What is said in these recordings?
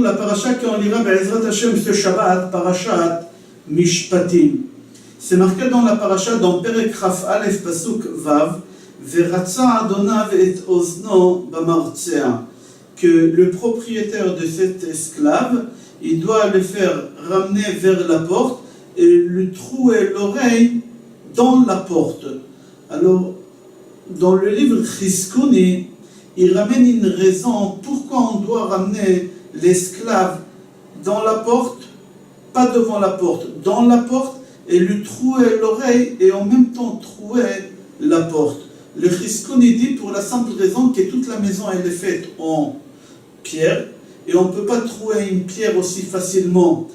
la paracha qu'on lira Be'ezrat Hashem ce Shabbat, parashat Mishpatim. C'est marqué dans la paracha, dans Perek Chaf Aleph Pasuk Vav, Veratza Adonav et Ozno Bamartzea, que le propriétaire de cet esclave, il doit le faire ramener vers la porte et lui trouer l'oreille dans la porte. Alors, dans le livre Chizkuni, il ramène une raison pourquoi on doit ramener l'esclave dans la porte, pas devant la porte, dans la porte, et lui trouer l'oreille et en même temps trouer la porte. Le Chizkuni dit pour la simple raison que toute la maison elle est faite en pierre et on ne peut pas trouver une pierre aussi facilement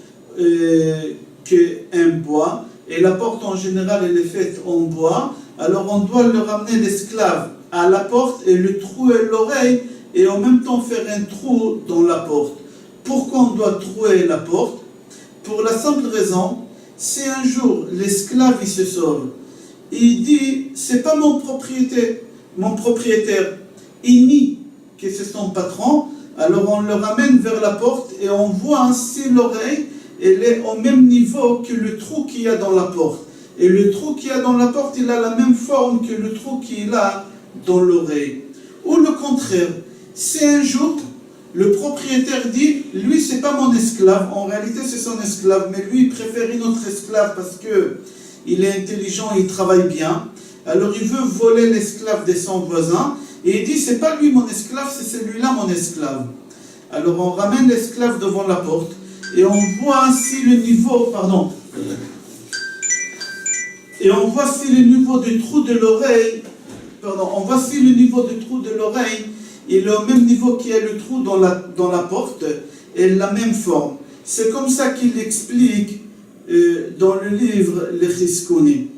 qu'un bois, et la porte en général elle est faite en bois, alors on doit le ramener l'esclave à la porte et lui trouer l'oreille et en même temps faire un trou dans la porte. Pourquoi on doit trouer la porte? Pour la simple raison, si un jour l'esclave il se sauve, il dit c'est pas mon propriétaire, il nie que c'est son patron, alors on le ramène vers la porte et on voit ainsi l'oreille, elle est au même niveau que le trou qu'il y a dans la porte. Et le trou qu'il y a dans la porte, il a la même forme que le trou qu'il a dans l'oreille. Ou le contraire, si un jour le propriétaire dit, lui c'est pas mon esclave, en réalité c'est son esclave, mais lui il préfère une autre esclave parce que il est intelligent, il travaille bien, alors il veut voler l'esclave de son voisin, et il dit c'est pas lui mon esclave, c'est celui-là mon esclave. Alors on ramène l'esclave devant la porte, et on voit ainsi le niveau, et on voit si le niveau du trou de l'oreille, il est au même niveau qu'il y a le trou dans la porte, et la même forme. C'est comme ça qu'il explique dans le livre Le Chizkuni.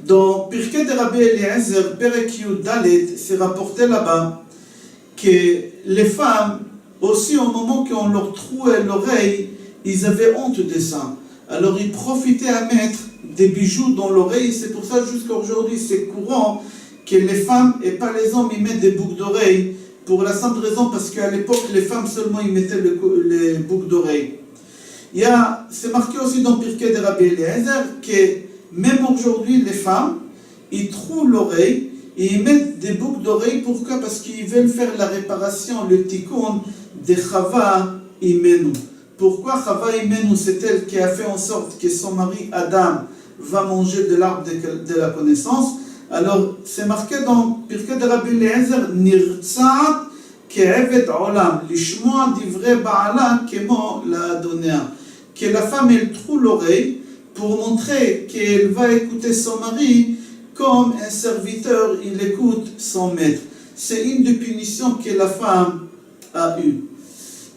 Dans Pirkei de Rabbi Eliezer, Perek Yud Dalet, c'est rapporté là-bas que les femmes, aussi au moment qu'on leur trouait l'oreille, ils avaient honte de ça. Alors ils profitaient à mettre des bijoux dans l'oreille. C'est pour ça jusqu'à aujourd'hui c'est courant que les femmes et pas les hommes ils mettent des boucles d'oreille, pour la simple raison parce qu'à l'époque les femmes seulement ils mettaient les boucles d'oreille. C'est marqué aussi dans Pirkei de Rabbi Eliezer que même aujourd'hui les femmes ils trouent l'oreille et ils mettent des boucles d'oreille. Pourquoi? Parce qu'ils veulent faire la réparation, le tikkun de Chava Imenu. Pourquoi Chava Imenu? C'est elle qui a fait en sorte que son mari Adam va manger de l'arbre de la connaissance. Alors c'est marqué dans Pirkei de Rabbi Eliezer, Nirtzat ke'eved olam lishmoa divrei ba'ala kemo la'adonea, que la femme elle troue l'oreille pour montrer qu'elle va écouter son mari comme un serviteur il écoute son maître. C'est une des punitions que la femme a eue.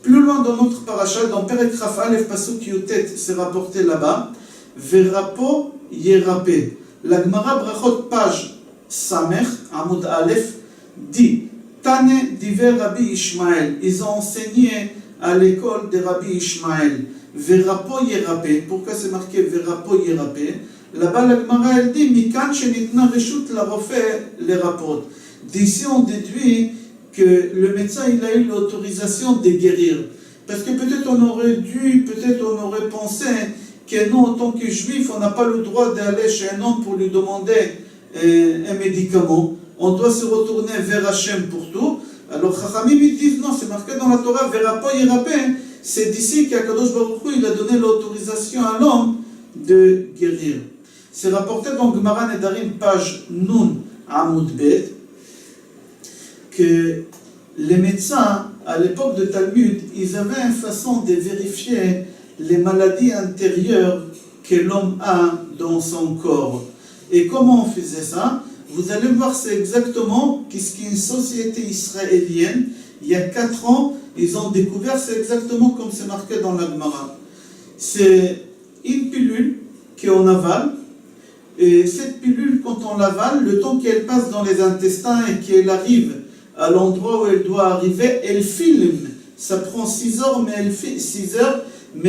Plus loin dans notre paracha, dans Perek Chaf Aleph Pasuk Yutet, c'est rapporté là-bas, Verapo Yerapé. La Gemara Brachot, page Samech, Amud Aleph, dit Tane diver Rabbi Ishmael. Ils ont enseigné à l'école de Rabbi Ishmael. Verapo Yerapé. Pourquoi c'est marqué Verapo Yerapé? Là-bas, la Gemara elle dit Mikan Shenitna Reshut la Rofé les rapports. D'ici on déduit que le médecin il a eu l'autorisation de guérir. Parce que peut-être on aurait pensé que nous, en tant que juifs, on n'a pas le droit d'aller chez un homme pour lui demander un médicament. On doit se retourner vers Hachem pour tout. Alors, Chachamim ils disent non, c'est marqué dans la Torah, Verapo Yerapé. C'est d'ici qu'Akadosh Baruch Hu, il a donné l'autorisation à l'homme de guérir. C'est rapporté dans Gemara Nedarim, page Nun Amud Bet, que les médecins, à l'époque de Talmud, ils avaient une façon de vérifier les maladies intérieures que l'homme a dans son corps. Et comment on faisait ça? Vous allez voir, c'est exactement ce qu'une société israélienne, il y a 4 ans, ils ont découvert, c'est exactement comme c'est marqué dans la Gemara. C'est une pilule qu'on avale, et cette pilule, quand on l'avale, le temps qu'elle passe dans les intestins et qu'elle arrive à l'endroit où elle doit arriver, elle filme. Ça prend 6 heures, mais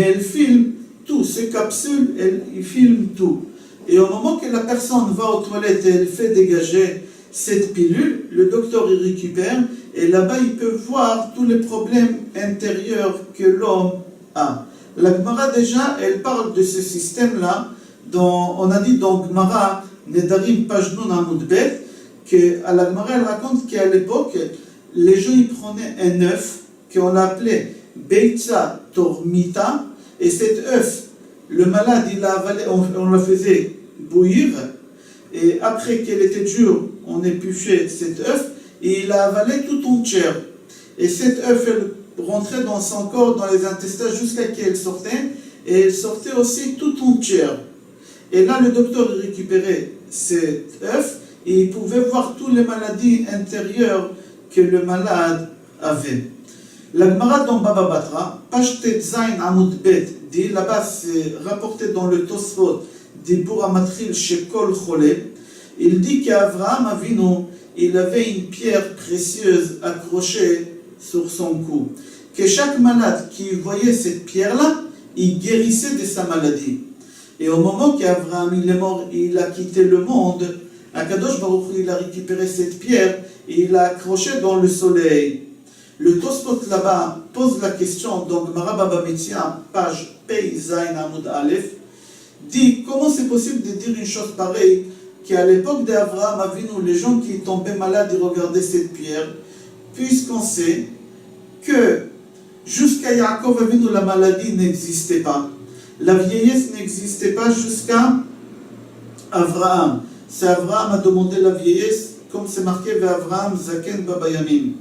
elle filme tout. Ces capsules, elle filme tout. Et au moment que la personne va aux toilettes et elle fait dégager cette pilule, le docteur y récupère et là-bas ils peuvent voir tous les problèmes intérieurs que l'homme a. La Gemara déjà, elle parle de ce système-là, on a dit dans Gemara, Nedarim Pajnoun Amoudbet, qu'à la Gemara elle raconte qu'à l'époque, les gens ils prenaient un œuf qu'on appelait Beitza Tormita, et cet œuf, le malade il l'a avalé, on le faisait bouillir, et après qu'elle était dure, on épluchait cet œuf, et il l'a avalé tout entière. Et cet œuf, elle rentrait dans son corps, dans les intestins, jusqu'à qu'elle sortait, et elle sortait aussi tout entière. Et là, le docteur récupérait cet œuf, et il pouvait voir toutes les maladies intérieures que le malade avait. La Gemara dans Baba Batra, page Tetzain Amoud Bet, dit là-bas, c'est rapporté dans le Tosfot, Dibur Amatril Shekol Chole, il dit qu'Avraham Avinu, il avait une pierre précieuse accrochée sur son cou. Que chaque malade qui voyait cette pierre-là, il guérissait de sa maladie. Et au moment qu'Avraham il est mort, il a quitté le monde, Akadosh Baruch Hu, il a récupéré cette pierre et il l'a accrochée dans le soleil. Le Tosfot là-bas pose la question, donc Marababa Metzia, page Pei Zain Amoud Aleph, dit comment c'est possible de dire une chose pareille, qu'à l'époque d'Avraham Avinu, les gens qui tombaient malades, ils regardaient cette pierre, puisqu'on sait que jusqu'à Yaakov Avinu, la maladie n'existait pas. La vieillesse n'existait pas jusqu'à Avraham. C'est Avraham a demandé la vieillesse, comme c'est marqué vers Avraham Zaken Babayamim.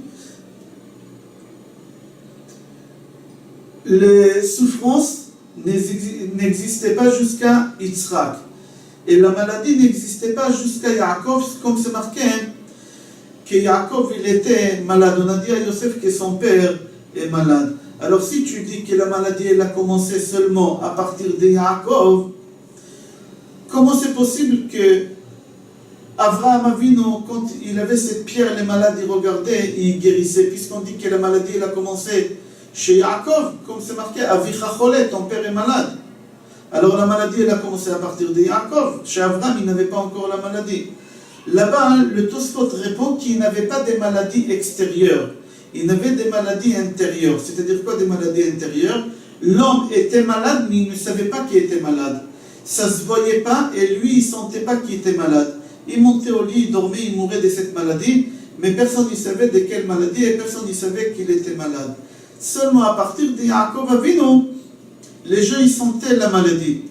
Les souffrances n'existaient pas jusqu'à Yitzhak. Et la maladie n'existait pas jusqu'à Yaakov, comme c'est marqué, que Yaakov il était malade. On a dit à Yosef que son père est malade. Alors si tu dis que la maladie elle a commencé seulement à partir de Yaakov, comment c'est possible que Avraham Avinu, quand il avait cette pierre, les malades ils regardaient et ils guérissaient, puisqu'on dit que la maladie elle a commencé chez Yaakov, comme c'est marqué, Avicha Cholet, ton père est malade. Alors la maladie elle a commencé à partir de Yaakov. Chez Avraham il n'avait pas encore la maladie. Là-bas, le Tosfot répond qu'il n'avait pas des maladies extérieures. Il avait des maladies intérieures. C'est-à-dire quoi des maladies intérieures? L'homme était malade, mais il ne savait pas qu'il était malade. Ça ne se voyait pas et lui, il ne sentait pas qu'il était malade. Il montait au lit, il dormait, il mourait de cette maladie, mais personne ne savait de quelle maladie et personne ne savait qu'il était malade. Seulement à partir de Yaakov Avinu, les gens ils sentaient la maladie.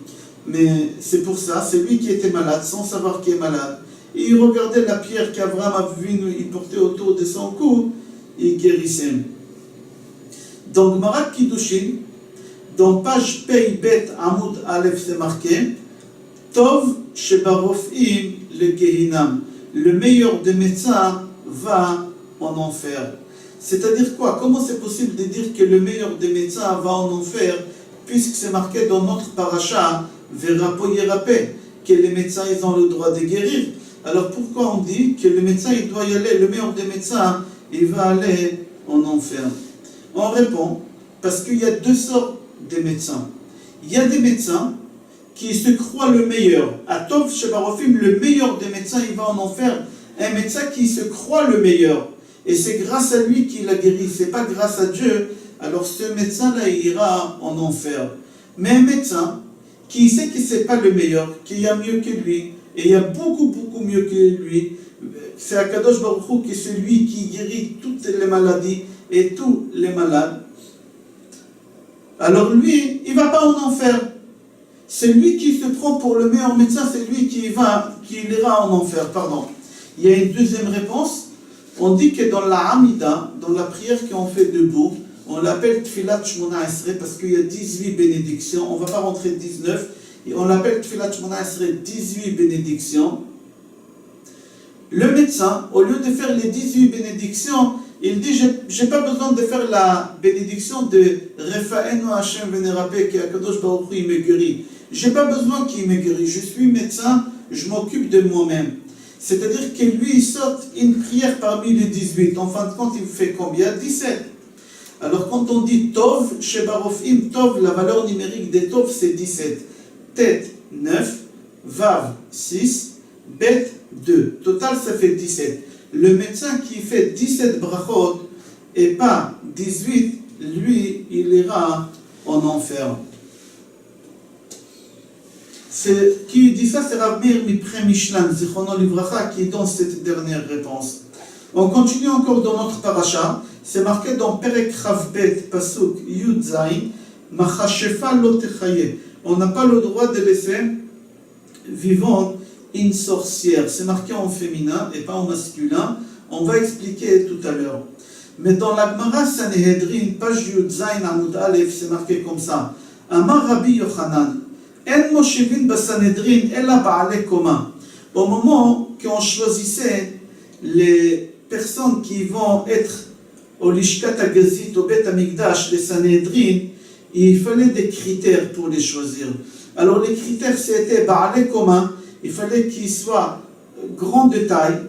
Mais c'est pour ça, c'est lui qui était malade, sans savoir qu'il est malade. Et il regardait la pierre qu'Avraham Avinu il portait autour de son cou, et il guérissait. Donc, Marat Kiddushin, dans page Pei Bet Amoud Aleph, c'est marqué Tov Shebarofim le Gehinam. Le meilleur des médecins va en enfer. C'est-à-dire quoi? Comment c'est possible de dire que le meilleur des médecins va en enfer, puisque c'est marqué dans notre paracha, Verapo Yerapé, que les médecins ils ont le droit de guérir. Alors pourquoi on dit que le médecin il doit y aller, le meilleur des médecins, il va aller en enfer? On répond, parce qu'il y a deux sortes de médecins. Il y a des médecins qui se croient le meilleur. À Tov Shebarofim, le meilleur des médecins, il va en enfer. Un médecin qui se croit le meilleur. Et c'est grâce à lui qu'il a guéri, c'est pas grâce à Dieu. Alors ce médecin-là, il ira en enfer. Mais un médecin qui sait que c'est pas le meilleur, qu'il y a mieux que lui, et il y a beaucoup, beaucoup mieux que lui, c'est Akadosh Baruch Hu qui est celui qui guérit toutes les maladies et tous les malades. Alors lui, il ne va pas en enfer. C'est lui qui se prend pour le meilleur médecin, c'est lui qui ira en enfer. Pardon. Il y a une deuxième réponse. On dit que dans la Hamida, dans la prière qu'on fait debout, on l'appelle Tfilat Shmona Esrei parce qu'il y a 18 bénédictions. On ne va pas rentrer 19. Et on l'appelle Tfilat Shmona Esrei, 18 bénédictions. Le médecin, au lieu de faire les 18 bénédictions, il dit, je n'ai pas besoin de faire la bénédiction de Refa'enu Hashem Venerapé, qui Akadosh Baruch Hu, il me guérit. Je n'ai pas besoin qu'il me guérisse. Je suis médecin, je m'occupe de moi-même. C'est-à-dire que lui, il sort une prière parmi les 18. En fin de compte, il fait combien? 17. Alors quand on dit Tov, Shebarofim, Tov, la valeur numérique des Tov, c'est 17. Tet, 9, Vav, 6, Bet, 2. Total, ça fait 17. Le médecin qui fait 17 brachot et pas 18, lui, il ira en enfer. Qui dit ça, c'est Rav Meir Mipré Mishlan, Zichrono Livracha, qui donne cette dernière réponse. On continue encore dans notre paracha. C'est marqué dans Perek Chavbet, Pasuk Yud Zayin, Machashefa lo techaye. On n'a pas le droit de laisser vivante une sorcière. C'est marqué en féminin et pas en masculin. On va expliquer tout à l'heure. Mais dans la Gemara Sanhedrin, page Yud Zayin Amud Aleph, c'est marqué comme ça. Amar Rabbi Yochanan, En moshevin basanhedrin ella ba'ale koma. Au moment qu'on choisissait les personnes qui vont être au Lishkat Agazit, au Bet Amikdash, les Sanhedrin, il fallait des critères pour les choisir. Alors les critères c'était ba'ale koma, il fallait qu'ils soient grand de taille,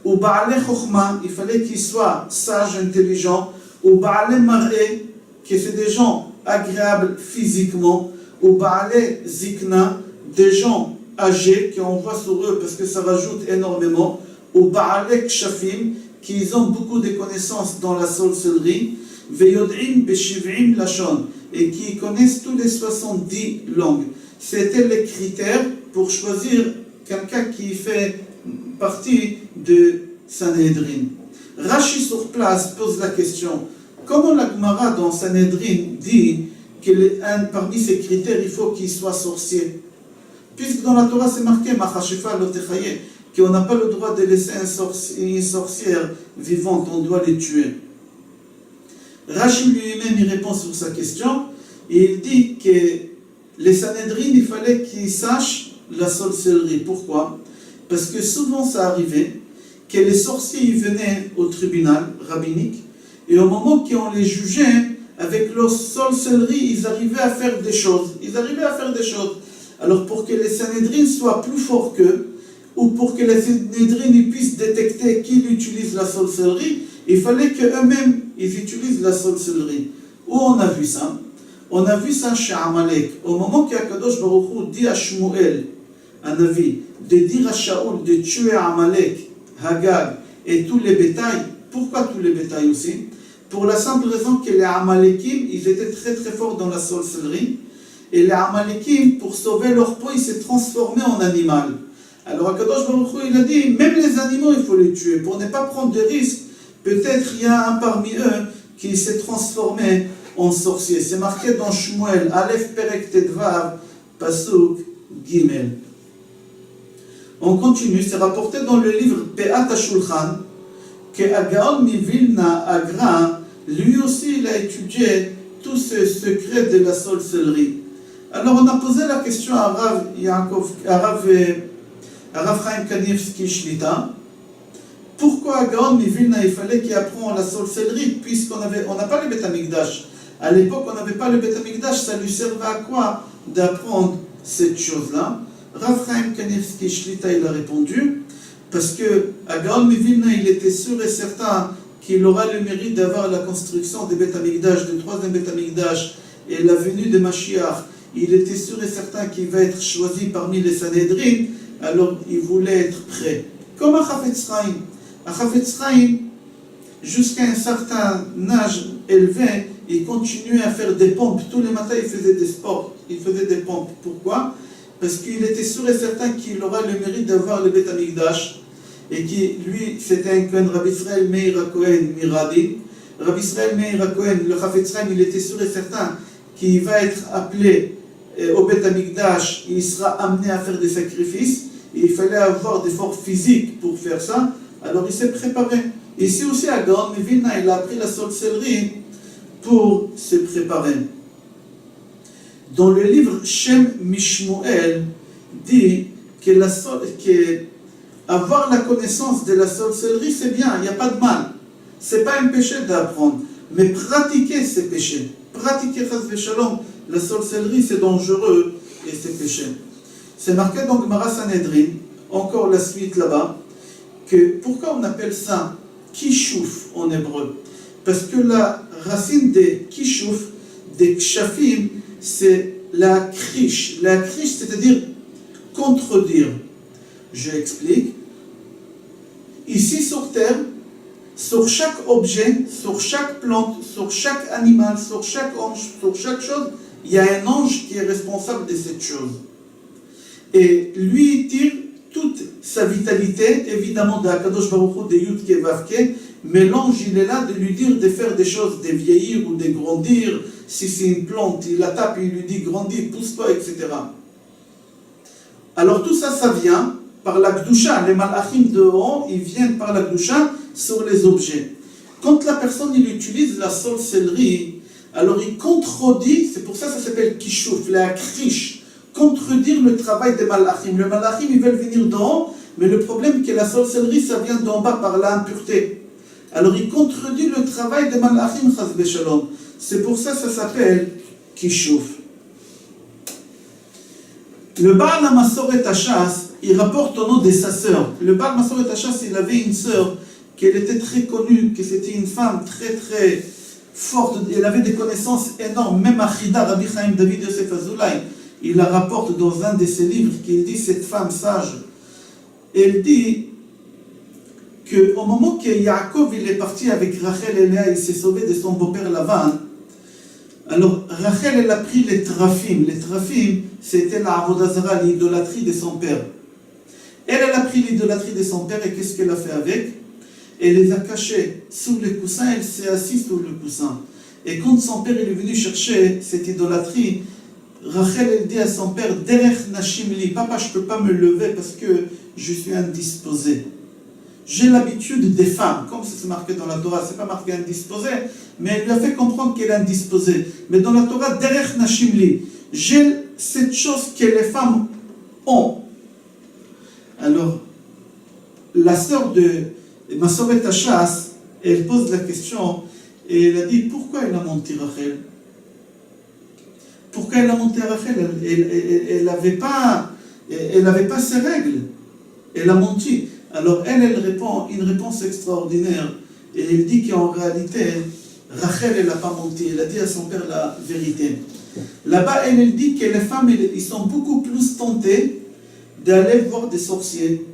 ou ba'ale chokhma, il fallait qu'ils soient sages, intelligents, ou ba'ale mar'e, que c'est des gens agréables physiquement, ou ba'ale zikna, des gens âgés qui envoient sur eux parce que ça rajoute énormément, ou ba'ale kshafim, qui ont beaucoup de connaissances dans la sorcellerie, ve'yod'im beshiv'im lashon, et qui connaissent tous les 70 langues. C'était les critères pour choisir quelqu'un qui fait partie de Sanhedrin. Rashi sur place pose la question, comment la Gemara dans Sanhedrin dit que parmi ces critères, il faut qu'il soit sorcier? Puisque dans la Torah c'est marqué Machashefa lo techaye, qu'on n'a pas le droit de laisser une sorcière vivante, on doit les tuer. Rashi lui-même il répond sur sa question, et il dit que les Sanhedrin, il fallait qu'ils sachent la sorcellerie. Pourquoi? Parce que souvent ça arrivait que les sorciers ils venaient au tribunal rabbinique, et au moment qu'on les jugeait, avec leur sorcellerie, ils arrivaient à faire des choses. Alors pour que les Sanhedrin soient plus forts qu'eux, ou pour que les Sanhedrin puissent détecter qui utilise la sorcellerie, il fallait qu'eux-mêmes ils utilisent la sorcellerie. Où on a vu ça? On a vu ça chez Amalek. Au moment qu'Akadosh Baruch Hu dit à Shmuel, un Navi, de dire à Shaoul de tuer Amalek, Hagag et tous les bétails. Pourquoi tous les bétails aussi? Pour la simple raison que les Amalekim, ils étaient très très forts dans la sorcellerie. Et les Amalekim, pour sauver leur peau, ils s'est transformés en animal. Alors Akadosh Baruch Hu, il a dit, même les animaux, il faut les tuer. Pour ne pas prendre de risques, peut-être il y a un parmi eux qui s'est transformé en sorcier. C'est marqué dans Shmuel, Aleph Perek Tedvav, Pasuk Gimel. On continue, c'est rapporté dans le livre Pe'at HaShulchan, que Agaon Mivilna Agra, lui aussi il a étudié tous ces secrets de la sorcellerie. Alors on a posé la question à Rav Chaim Kanievski Shlita, pourquoi Agaon Mivilna il fallait qu'il apprenne la sorcellerie, puisqu'on n'a pas le Bet Amikdash. À l'époque on n'avait pas le Bet Amikdash, ça lui servait à quoi d'apprendre cette chose-là? Rav Chaim Kanievski Shlita il a répondu, parce que Agaon Mivilna il était sûr et certain qu'il aura le mérite d'avoir la construction des Bet Amikdash, du troisième Bet Amikdash et la venue de Mashiach. Il était sûr et certain qu'il va être choisi parmi les Sanhedrin, alors il voulait être prêt. Comme à Chafetz Chaim. À Chafetz Chaim, jusqu'à un certain âge élevé, il continuait à faire des pompes. Tous les matins, il faisait des sports, il faisait des pompes. Pourquoi? Parce qu'il était sûr et certain qu'il aura le mérite d'avoir le Bet Amikdash, et que lui, c'était un Kohen, Rabbi Israël Meir HaKohen Miradi. Rabbi Israël Meir HaKohen, le Chafetz Chaim, il était sûr et certain qu'il va être appelé au Bet Amikdash, il sera amené à faire des sacrifices, et il fallait avoir des forces physiques pour faire ça, alors il s'est préparé. Ici aussi, à Gaon Mivilna, il a appris la sorcellerie pour se préparer. Dans le livre Shem Mishmuel, dit que avoir la connaissance de la sorcellerie, c'est bien, il n'y a pas de mal. C'est pas un péché d'apprendre, mais pratiquer ces péchés. Pratiquer Chas V'Shalom, la sorcellerie, c'est dangereux et c'est péché. C'est marqué dans Gemara Sanhedrin, encore la suite là-bas, que pourquoi on appelle ça Kishouf en hébreu? Parce que la racine des Kishouf, des Kshafim, c'est la krish. La krish, c'est-à-dire contredire. Je explique. Ici sur terre, sur chaque objet, sur chaque plante, sur chaque animal, sur chaque homme, sur chaque chose, il y a un ange qui est responsable de cette chose. Et lui, il tire toute sa vitalité, évidemment, de Akadosh Baruch Hu, de Yudke Vavke, mais l'ange, il est là de lui dire de faire des choses, de vieillir ou de grandir. Si c'est une plante, il la tape, il lui dit grandis, pousse-toi, etc. Alors tout ça, ça vient par la Gdusha. Les Malachim de haut, ils viennent par la Gdusha sur les objets. Quand la personne, il utilise la sorcellerie, alors il contredit, c'est pour ça que ça s'appelle Kishouf, la krish, contredire le travail des Malachim. Les Malachim, ils veulent venir d'en haut, mais le problème est que la sorcellerie, ça vient d'en bas par l'impureté. Alors il contredit le travail des Malachim, Chas Beshalom. C'est pour ça que ça s'appelle Kishouf. Le Baal HaMasoret HaShas, il rapporte au nom de sa sœur. Le Baal HaMasoret HaShas, il avait une sœur qui était très connue, que c'était une femme très très forte, elle avait des connaissances énormes, même Achida, Rabbi Chaim David Yosef Azoulay, il la rapporte dans un de ses livres, qu'il dit, cette femme sage, elle dit qu'au moment que Yaakov il est parti avec Rachel et Léa, il s'est sauvé de son beau-père Lavan, alors Rachel elle a pris les trafim. Les trafim, c'était la avodazara, l'idolâtrie de son père. Elle a pris l'idolâtrie de son père et qu'est-ce qu'elle a fait avec? Elle les a cachés sous les coussins, elle s'est assise sous le coussin. Et quand son père est venu chercher cette idolâtrie, Rachel elle dit à son père, Derech Nashim li, papa je ne peux pas me lever parce que je suis indisposé. J'ai l'habitude des femmes, comme c'est marqué dans la Torah, c'est pas marqué indisposé, mais elle lui a fait comprendre qu'elle est indisposée. Mais dans la Torah, Derech Nashim li, j'ai cette chose que les femmes ont. Alors, la sœur de Masoret HaShas, elle pose la question et elle a dit pourquoi elle a menti Rachel? Pourquoi elle a menti Rachel? Elle n'avait pas ses règles. Elle a menti. Alors elle répond une réponse extraordinaire et elle dit qu'en réalité, Rachel elle n'a pas menti. Elle a dit à son père la vérité. Là-bas, elle dit que les femmes ils sont beaucoup plus tentées d'aller voir des sorciers,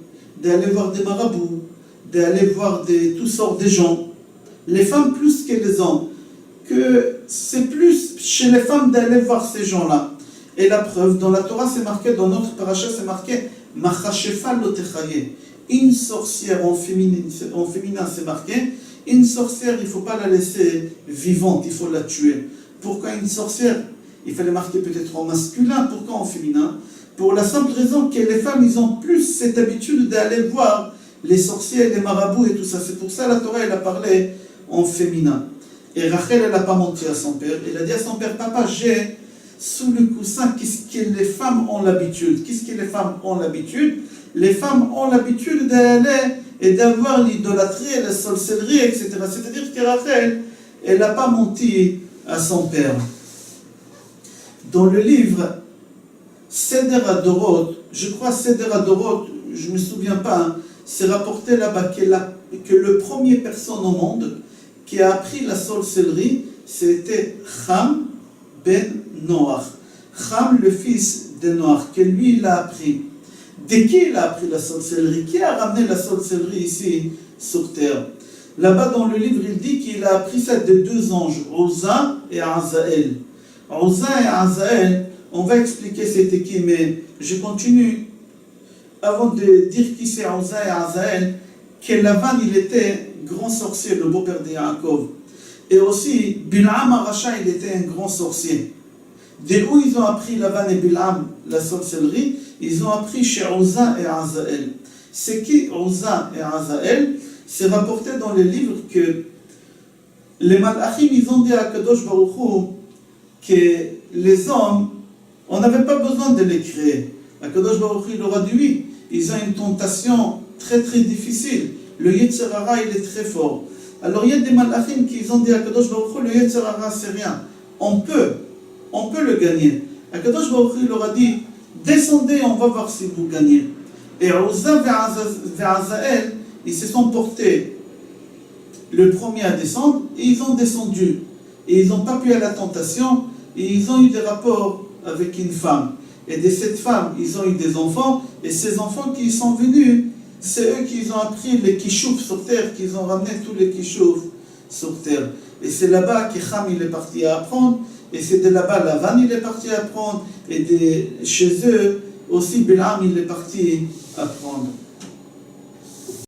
d'aller voir des marabouts, d'aller voir toutes sortes de gens. Les femmes plus que les hommes, que c'est plus chez les femmes d'aller voir ces gens-là. Et la preuve, dans la Torah, c'est marqué, dans notre paracha, c'est marqué Machashefa lotechaye. Une sorcière en féminin, c'est marqué. Une sorcière, il ne faut pas la laisser vivante, il faut la tuer. Pourquoi une sorcière? Il fallait marquer peut-être en masculin, pourquoi en féminin? Pour la simple raison que les femmes, ils ont plus cette habitude d'aller voir les sorciers, les marabouts et tout ça. C'est pour ça que la Torah, elle a parlé en féminin. Et Rachel, elle n'a pas menti à son père. Elle a dit à son père, papa, j'ai sous le coussin, qu'est-ce que les femmes ont l'habitude? Qu'est-ce que les femmes ont l'habitude? Les femmes ont l'habitude d'aller et d'avoir l'idolâtrie, la sorcellerie, etc. C'est-à-dire que Rachel, elle n'a pas menti à son père. Dans le livre Seder Adorot, je crois Seder Adorot, je ne me souviens pas, hein, c'est rapporté là-bas que le premier personne au monde qui a appris la sorcellerie, c'était Cham ben Noach. Cham, le fils de Noach, que lui, il a appris. De qui il a appris la sorcellerie? Qui a ramené la sorcellerie ici sur terre? Là-bas dans le livre, il dit qu'il a appris ça de deux anges, Uza et Azaël. Uza et Azaël, on va expliquer c'était qui, mais je continue avant de dire qui c'est Uza et Azaël, que Lavan, il était grand sorcier, le beau-père de Yaakov. Et aussi, Bil'am Aracha, il était un grand sorcier. De où ils ont appris Lavan et Bil'am la sorcellerie? Ils ont appris chez Uza et Azaël. C'est qui Uza et Azaël? C'est rapporté dans les livres que les Malachim, ils ont dit à Kadosh Baruch Hu que les hommes, on n'avait pas besoin de les créer. À Kadosh Baruch Hu, il leur a dit oui. Ils ont une tentation très très difficile. Le Yetzer Hara, il est très fort. Alors il y a des Malachim qui ont dit à Kadosh Baruch Hu, le Yetzer Hara, c'est rien. On peut le gagner. À Kadosh Baruch Hu, il leur a dit, descendez, on va voir si vous gagnez. Et Uza et Azaël, ils se sont portés le premier à descendre, et ils ont descendu. Et ils n'ont pas pu à la tentation, et ils ont eu des rapports avec une femme. Et de cette femme, ils ont eu des enfants, et ces enfants qui sont venus, c'est eux qui ont appris les kishouf sur terre, qui ont ramené tous les kishouf sur terre. Et c'est là-bas que Ham il est parti à apprendre, et c'est de là-bas Lavan il est parti à apprendre, et chez eux aussi Bilam il est parti à apprendre.